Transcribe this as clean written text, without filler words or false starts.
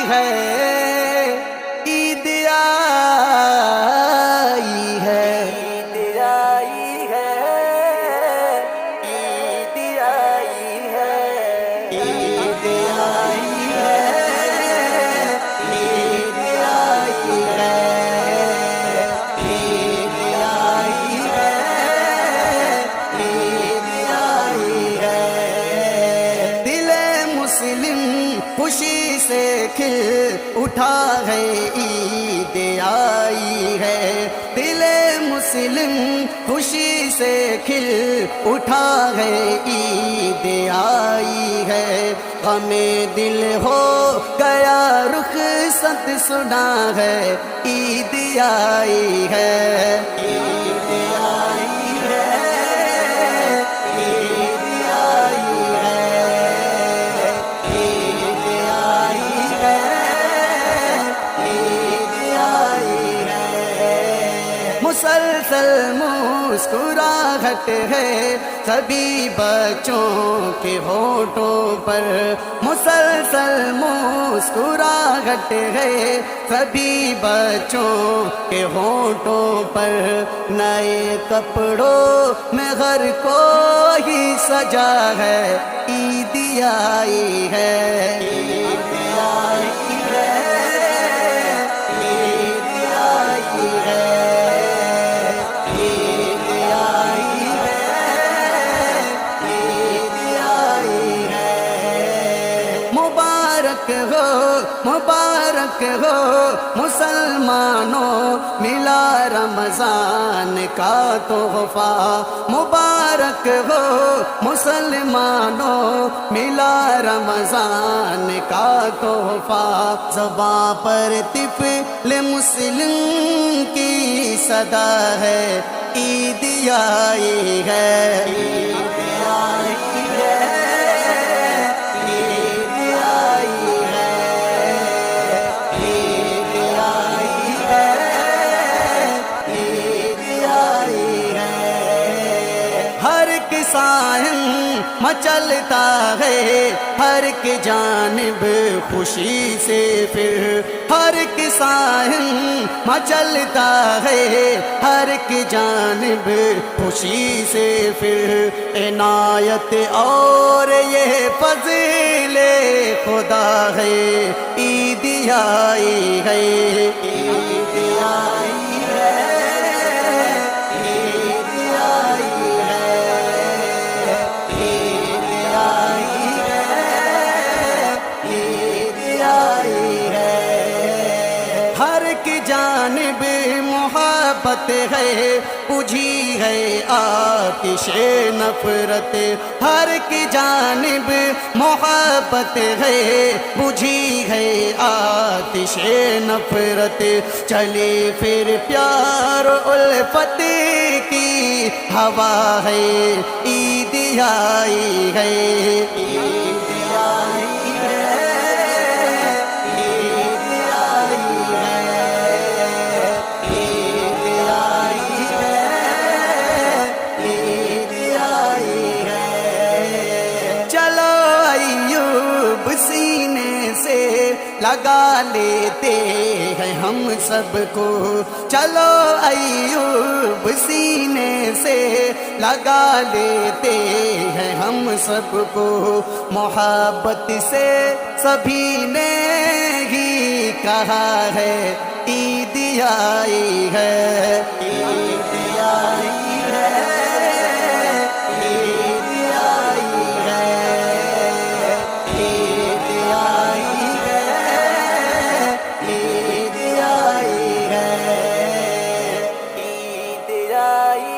ہے، عید آئی ہے، عید آئی ہے، عید آئی ہے، عید آئی ہے، عید آئی ہے، عید آئی ہے، عید آئی ہے۔ دل مسلم خوشی سے کھل اٹھا ہے، عید آئی ہے، دل مسلم خوشی سے کھل اٹھا ہے، عید آئی ہے۔ غم دل ہو گیا رخصت سنا ہے، عید آئی ہے، عید آئی ہے، عید آئی ہے، عید آئی ہے، عید آئی ہے۔ مسلسل مسکراہٹ ہے سبھی بچوں کے ہونٹوں پر، مسلسل مسکراہٹ ہے سبھی بچوں کے ہونٹوں پر، نئے کپڑوں میں گھر کو ہی سجا ہے، عید آئی ہے، عید آئی ہے، عید آئی ہے، عید آئی ہے، عید آئی ہے۔ مبارک ہو، مبارک ہو مسلمانوں، ملا رمضان کا تحفہ، مبارک ہو مسلمانوں، ملا رمضان کا تحفہ۔ زباں پر طفل مسلم کی صدا ہے، عید آئی ہے، عید آئی ہے، عید آئی ہے، عید آئی ہے، عید آئی ہے۔ ہر ایک سائن مچلتا ہے، ہر ایک جانب خوشی سے پھر، ہر ایک سائن مچلتا ہے، ہر ایک جانب خوشی سے پھر، عنایت اور یہ فضل خدا ہے، عید آئی ہے، عید آئی ہے، عید آئی ہے، عید آئی ہے، عید آئی ہے۔ ہر ایک جانب محبت ہے، بجھی ہے آتش نفرت، ہر ایک جانب محبت ہے، بجھی ہے آتش نفرت، چلی پھر پیار الفت کی ہوا ہے، عید آئی ہے، عید آئی ہے، عید آئی ہے، عید آئی ہے، عید آئی ہے۔ چلو ایوب سینے سے لگا لیتے ہیں ہم سب کو، چلو ایوب سینے سے لگا لیتے ہیں ہم سب کو، محبت سے سبھی نے ہی کہا ہے، عید آئی ہے، عید آئی ہے، عید آئی ہے، عید آئی ہے، عید آئی ہے، عید آئی